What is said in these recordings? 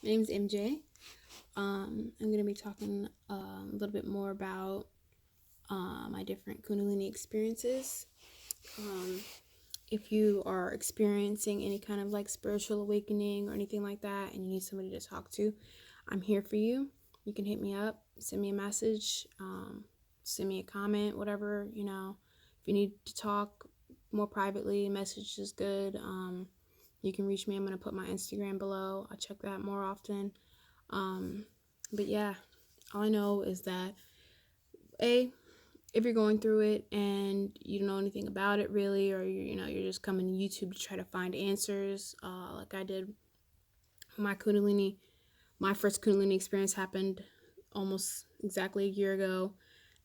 My name's MJ. I'm going to be talking a little bit more about my different Kundalini experiences. If you are experiencing any kind of like spiritual awakening or anything like that and you need somebody to talk to, I'm here for you. You can hit me up, send me a message, send me a comment, whatever, If you need to talk more privately, a message is good. You can reach me. I'm going to put my Instagram below. I check that more often. But yeah, all I know is that if you're going through it and you don't know anything about it really, or you're just coming to YouTube to try to find answers, like I did. My first Kundalini experience happened almost exactly a year ago,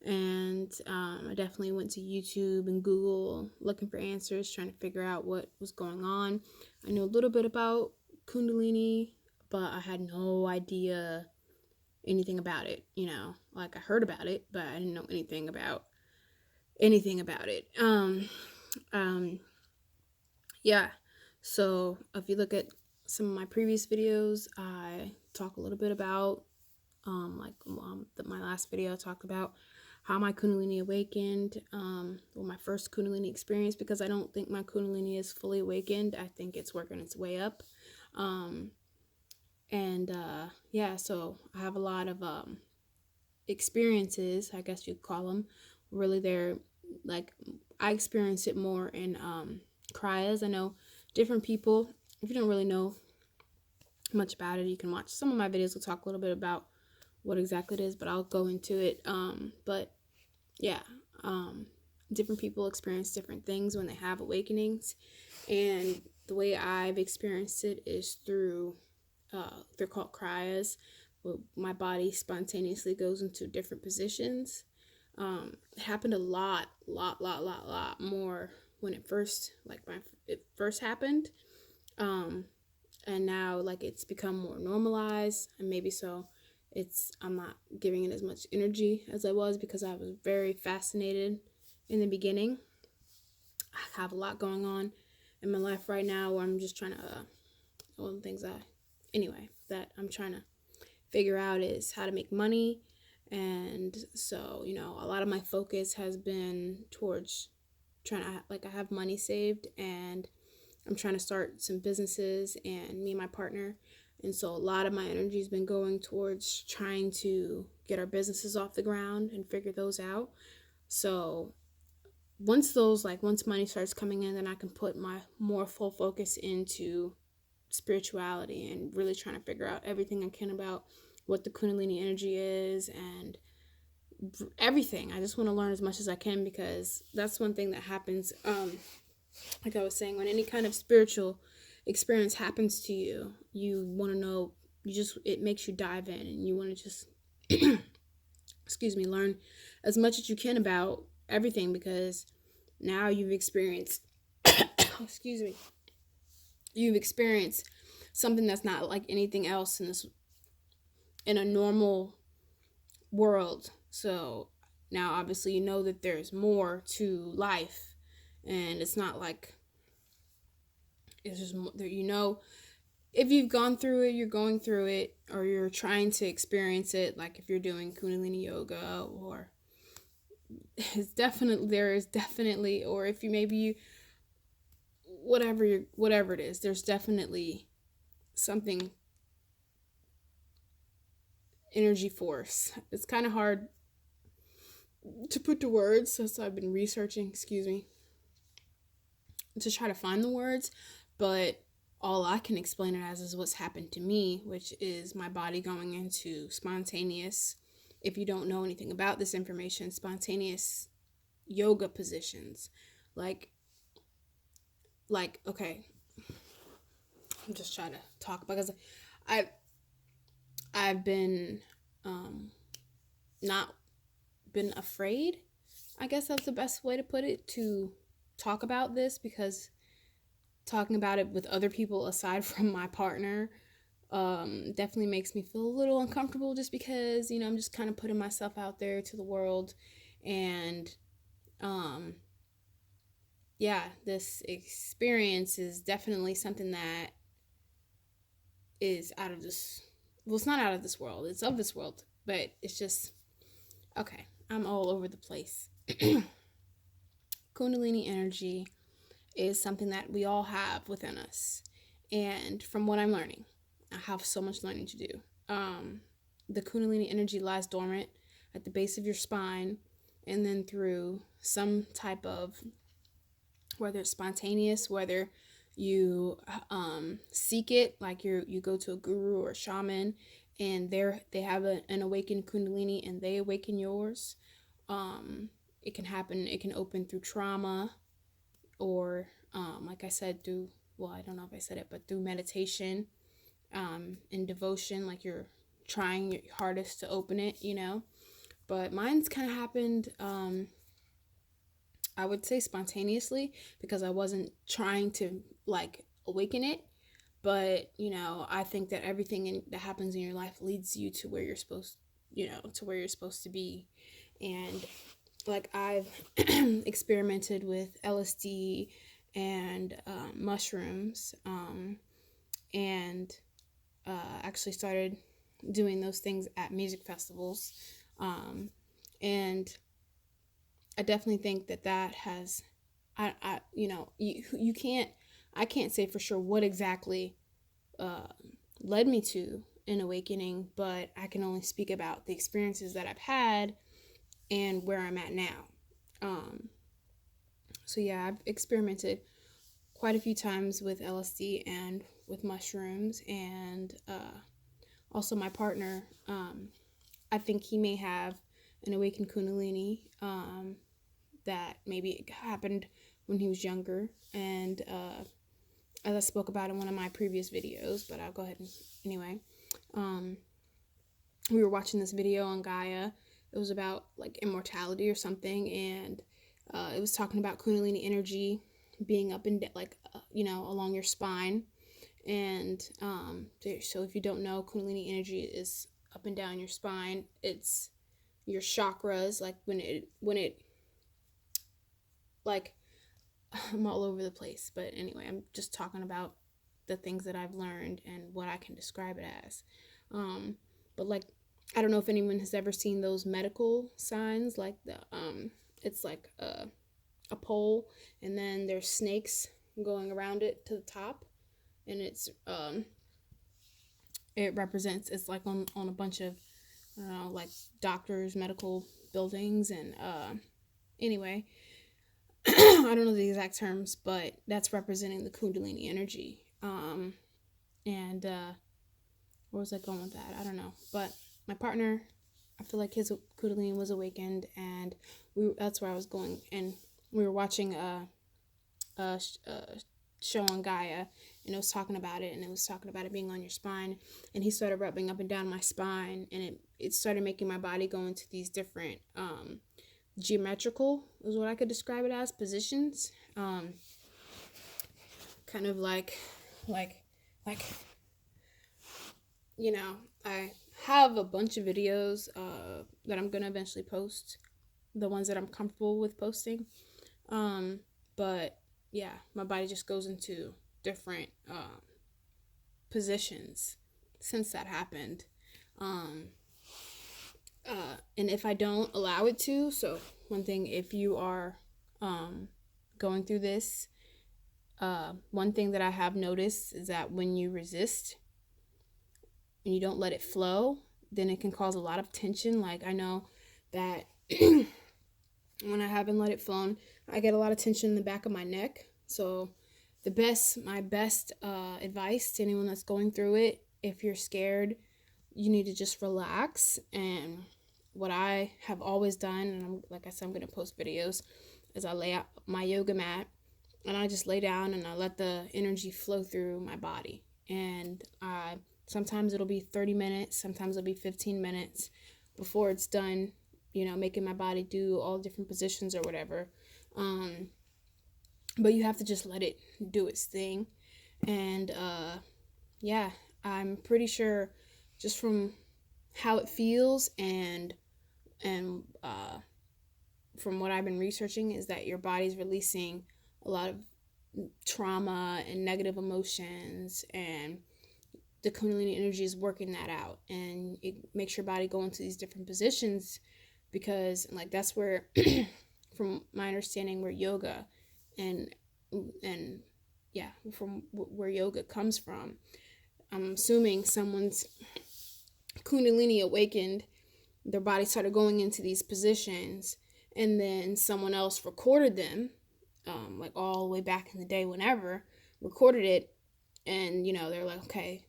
and I definitely went to YouTube and Google looking for answers, trying to figure out what was going on. I knew a little bit about Kundalini, but I had no idea anything about it. Like I heard about it, but I didn't know anything about it. Yeah. So if you look at some of my previous videos, I talk a little bit about my last video I talked about how my Kundalini awakened, my first Kundalini experience, because I don't think my Kundalini is fully awakened. I think it's working its way up. So I have a lot of experiences, I guess you'd call them. Really, they're like, I experience it more in Kriyas. I know different people. If you don't really know much about it, you can watch some of my videos. We'll talk a little bit about what exactly it is, but I'll go into it. But yeah, different people experience different things when they have awakenings, and the way I've experienced it is through they're called Kriyas. My body spontaneously goes into different positions. It happened a lot more when it first happened. And now like it's become more normalized, and maybe so I'm not giving it as much energy as I was, because I was very fascinated in the beginning. I have a lot going on in my life right now where I'm just trying to one of the things that I'm trying to figure out is how to make money. And so, a lot of my focus has been towards trying to, I have money saved, and I'm trying to start some businesses, and me and my partner. And so a lot of my energy has been going towards trying to get our businesses off the ground and figure those out. So once money starts coming in, then I can put my more full focus into spirituality and really trying to figure out everything I can about what the Kundalini energy is and everything. I just want to learn as much as I can, because that's one thing that happens. Like I was saying, when any kind of spiritual experience happens to you, you want to know, it makes you dive in, and you want to just, learn as much as you can about everything, because now you've experienced, you've experienced something that's not like anything else in a normal world. So now obviously you know that there's more to life, and it's not like it's just, if you've gone through it, you're going through it, or you're trying to experience it. Like if you're doing Kundalini yoga, or there is definitely, or if whatever it is, there's definitely something, energy force. It's kind of hard to put to words, so I've been researching, to try to find the words, but all I can explain it as is what's happened to me, which is my body going into spontaneous, if you don't know anything about this information, spontaneous yoga positions. Like okay, I'm just trying to talk, because I've been not been afraid, I guess that's the best way to put it, to talk about this, because talking about it with other people aside from my partner definitely makes me feel a little uncomfortable, just because I'm just kind of putting myself out there to the world. And this experience is definitely something that is out of this well, it's not out of this world, it's of this world, but it's just, okay, I'm all over the place. Kundalini energy is something that we all have within us. And from what I'm learning, I have so much learning to do. The Kundalini energy lies dormant at the base of your spine, and then through some type of, whether it's spontaneous, whether you seek it, like you go to a guru or a shaman, and they have an awakened Kundalini and they awaken yours. It can happen. It can open through trauma, or like I said, through, well, I don't know if I said it, but through meditation, and devotion, like you're trying your hardest to open it, But mine's kind of happened, I would say spontaneously, because I wasn't trying to like awaken it. But, I think that everything that happens in your life leads you to where you're supposed, to where you're supposed to be. And like I've experimented with LSD and mushrooms, and actually started doing those things at music festivals. And I definitely think that has, I can't say for sure what exactly led me to an awakening, but I can only speak about the experiences that I've had and where I'm at now. So yeah, I've experimented quite a few times with LSD and with mushrooms, and also my partner, I think he may have an awakened Kundalini, that maybe happened when he was younger, and as I spoke about in one of my previous videos, but I'll go ahead and anyway. We were watching this video on Gaia. It was about like immortality or something, and it was talking about Kundalini energy being up and along your spine. And so if you don't know, Kundalini energy is up and down your spine. It's your chakras, like when it like, I'm all over the place, but anyway, I'm just talking about the things that I've learned and what I can describe it as. But like, I don't know if anyone has ever seen those medical signs, like it's like a pole, and then there's snakes going around it to the top, and it's it represents, it's like on a bunch of like doctors, medical buildings, and anyway, I don't know the exact terms, but that's representing the Kundalini energy. And where was I going with that? I don't know. But my partner, I feel like his Kundalini was awakened, and that's where I was going. And we were watching a show on Gaia, and it was talking about it, and it was talking about it being on your spine. And he started rubbing up and down my spine, and it started making my body go into these different geometrical, is what I could describe it as, positions. Kind of like I have a bunch of videos that I'm gonna eventually post, the ones that I'm comfortable with posting. But yeah, my body just goes into different positions since that happened. And if I don't allow it to, so one thing, if you are going through this, one thing that I have noticed is that when you resist and you don't let it flow, then it can cause a lot of tension. Like, I know that when I haven't let it flow, I get a lot of tension in the back of my neck. So my best advice to anyone that's going through it, if you're scared, you need to just relax. And what I have always done, and like I said, I'm going to post videos, is I lay out my yoga mat, and I just lay down and I let the energy flow through my body. And sometimes it'll be 30 minutes, sometimes it'll be 15 minutes before it's done, making my body do all different positions or whatever. But you have to just let it do its thing. And yeah, I'm pretty sure, just from how it feels and from what I've been researching, is that your body's releasing a lot of trauma and negative emotions, and the Kundalini energy is working that out, and it makes your body go into these different positions, because like that's where from my understanding where yoga and yeah, from where yoga comes from. I'm assuming someone's Kundalini awakened, their body started going into these positions, and then someone else recorded them, like all the way back in the day, whenever, recorded it, and they're like, okay,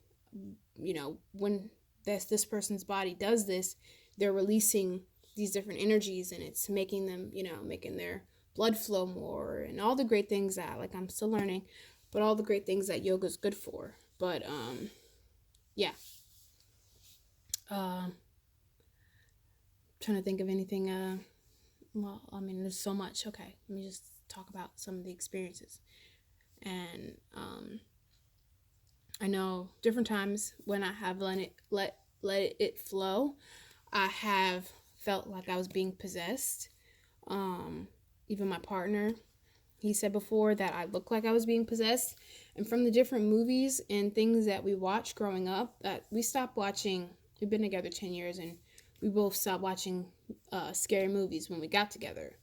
when this person's body does this, they're releasing these different energies, and it's making them, making their blood flow more, and all the great things that, like, I'm still learning, but all the great things that yoga is good for. But yeah. Trying to think of anything. Well, I mean, there's so much. Okay, let me just talk about some of the experiences. And I know different times when I have let it flow, I have felt like I was being possessed. Even my partner, he said before that I looked like I was being possessed. And from the different movies and things that we watched growing up, that we stopped watching. We've been together 10 years, and we both stopped watching scary movies when we got together,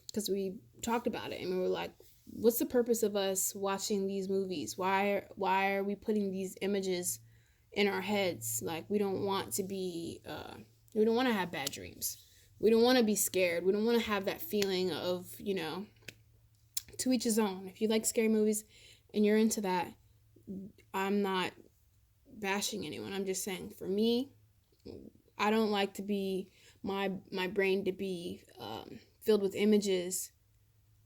because we talked about it, and we were like, what's the purpose of us watching these movies? Why are we putting these images in our heads? Like, we don't want to be we don't want to have bad dreams. We don't want to be scared. We don't want to have that feeling of, to each his own. If you like scary movies and you're into that, I'm not bashing anyone. I'm just saying, for me, I don't like to be my brain to be filled with images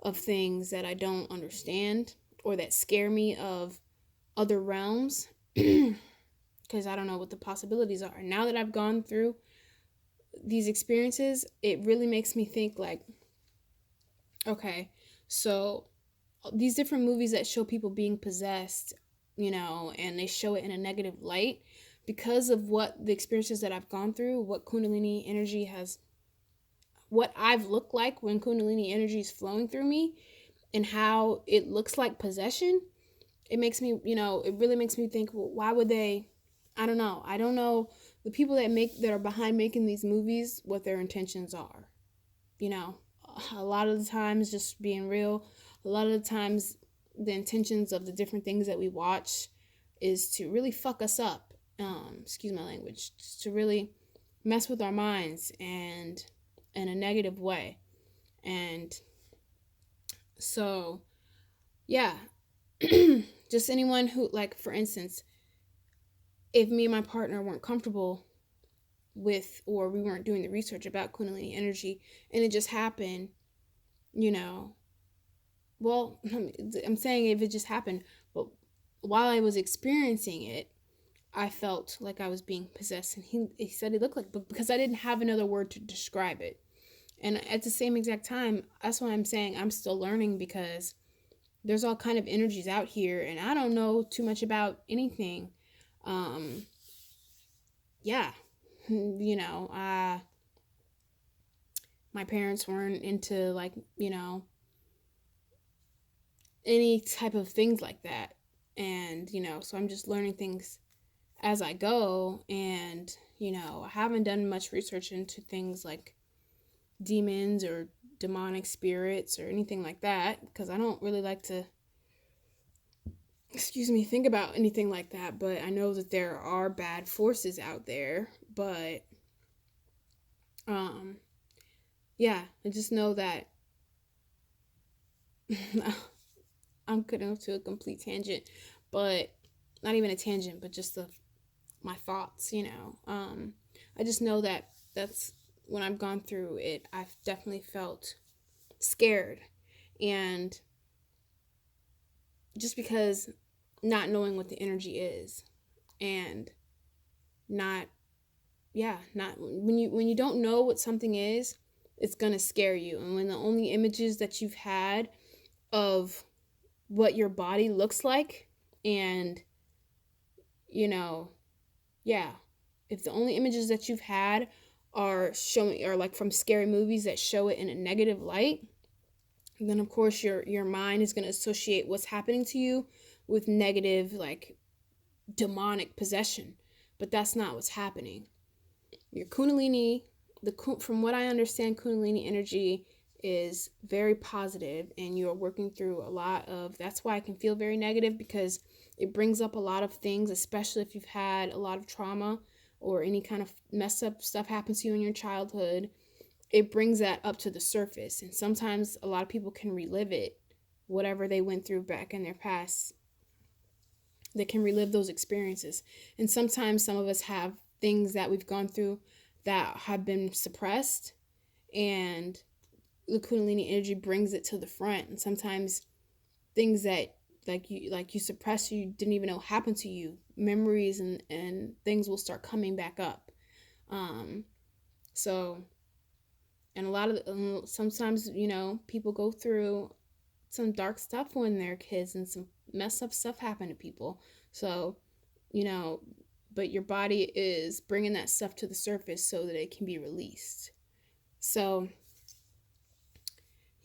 of things that I don't understand or that scare me of other realms, because I don't know what the possibilities are. And now that I've gone through these experiences, it really makes me think, like, okay, so these different movies that show people being possessed, and they show it in a negative light, because of what the experiences that I've gone through, what Kundalini energy has, what I've looked like when Kundalini energy is flowing through me, and how it looks like possession, it makes me, it really makes me think, well, why would they, I don't know the people that are behind making these movies, what their intentions are. A lot of the times, just being real, a lot of the times the intentions of the different things that we watch is to really fuck us up, excuse my language, to really mess with our minds and in a negative way. And so, yeah, just anyone who, like, for instance, if me and my partner weren't comfortable with, or we weren't doing the research about Kundalini energy, and it just happened, well, I'm saying if it just happened, but while I was experiencing it, I felt like I was being possessed. And he said it looked like, but because I didn't have another word to describe it. And at the same exact time, that's why I'm saying I'm still learning, because there's all kind of energies out here, and I don't know too much about anything. Yeah, my parents weren't into, like, any type of things like that. And, so I'm just learning things as I go. And, I haven't done much research into things like demons or demonic spirits or anything like that, because I don't really like to, think about anything like that. But I know that there are bad forces out there. But, yeah, I just know that I'm getting to a complete tangent, but not even a tangent, but just my thoughts, I just know that that's when I've gone through it, I've definitely felt scared. And just because not knowing what the energy is, and not when you don't know what something is, it's going to scare you. And when the only images that you've had of what your body looks like, and if the only images that you've had are like from scary movies that show it in a negative light, then of course your mind is going to associate what's happening to you with negative, like, demonic possession, but that's not what's happening. Your Kundalini, from what I understand, Kundalini energy is very positive, and you're working through a lot of, that's why I can feel very negative, because it brings up a lot of things, especially if you've had a lot of trauma or any kind of messed up stuff happen to you in your childhood. It brings that up to the surface, and sometimes a lot of people can relive it, whatever they went through back in their past. They can relive those experiences, and sometimes some of us have things that we've gone through that have been suppressed, and the Kundalini energy brings it to the front. And sometimes things that you suppressed, you didn't even know happened to you, memories and things will start coming back up. So, and a lot of sometimes, people go through some dark stuff when they're kids, and some messed up stuff happen to people. So, but your body is bringing that stuff to the surface so that it can be released. So,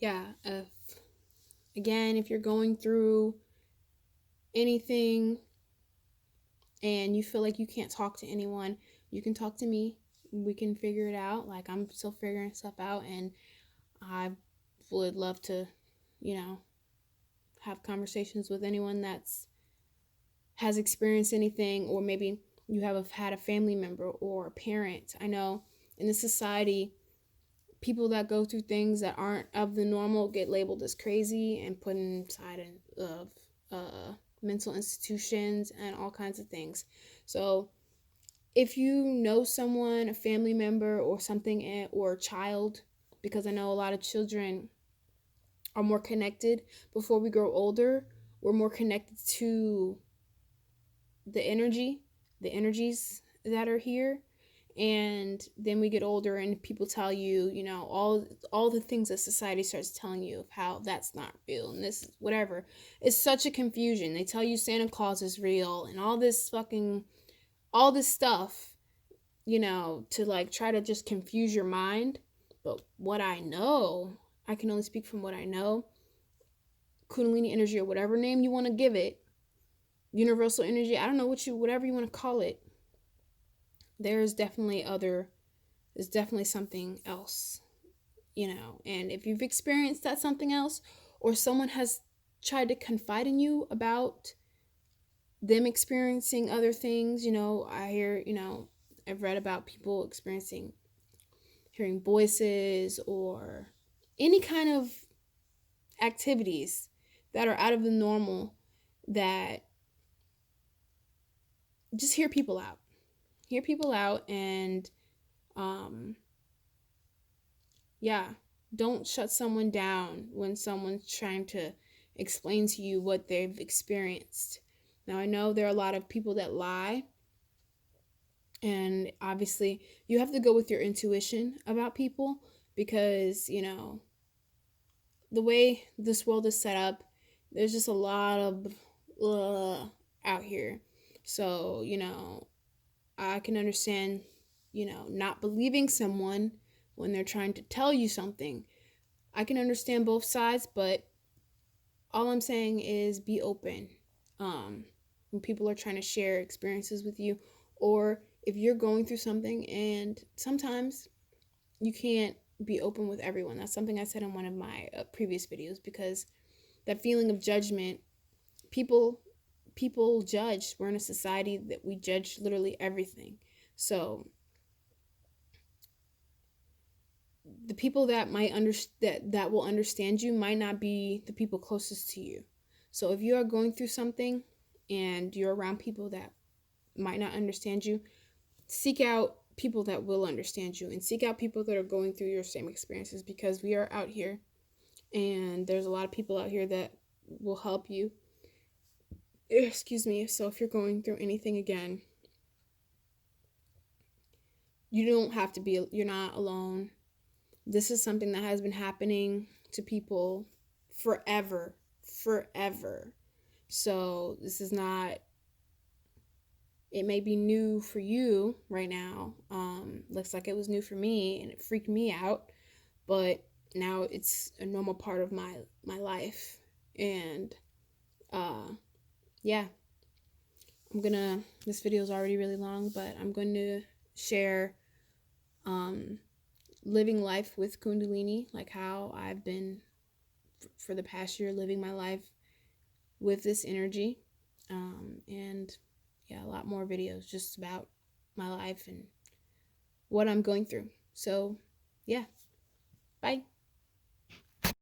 yeah, if you're going through anything and you feel like you can't talk to anyone, you can talk to me. We can figure it out. Like, I'm still figuring stuff out, and I would love to, have conversations with anyone has experienced anything, or maybe you have had a family member or a parent. I know in this society, people that go through things that aren't of the normal get labeled as crazy and put inside of mental institutions and all kinds of things. So if you know someone, a family member or something, or a child, because I know a lot of children are more connected before we grow older. We're more connected to the energies that are here. And then we get older and people tell you, all the things that society starts telling you of how that's not real and this whatever. It's such a confusion. They tell you Santa Claus is real and all this stuff, to like try to just confuse your mind. But what I know, I can only speak from what I know. Kundalini energy, or whatever name you want to give it, universal energy, I don't know whatever you want to call it. There's definitely something else, and if you've experienced that something else, or someone has tried to confide in you about them experiencing other things, I hear, I've read about people hearing voices or any kind of activities that are out of the normal, that just hear people out. And don't shut someone down when someone's trying to explain to you what they've experienced. Now, I know there are a lot of people that lie, and obviously you have to go with your intuition about people, because the way this world is set up, there's just a lot of out here. So I can understand not believing someone when they're trying to tell you something. I can understand both sides, but all I'm saying is be open when people are trying to share experiences with you, or if you're going through something, and sometimes you can't be open with everyone. That's something I said in one of my previous videos, because that feeling of judgment, people judge. We're in a society that we judge literally everything. So the people that that will understand you might not be the people closest to you. So if you are going through something and you're around people that might not understand you, seek out people that will understand you, and seek out people that are going through your same experiences, because we are out here and there's a lot of people out here that will help you. Excuse me. So if you're going through anything again, you're not alone. This is something that has been happening to people forever. So this is not, it may be new for you right now. Looks like it was new for me and it freaked me out, but now it's a normal part of my life. And This video is already really long, but I'm going to share um, living life with Kundalini, like how I've been for the past year living my life with this energy. And yeah, a lot more videos just about my life and what I'm going through. So, yeah, bye.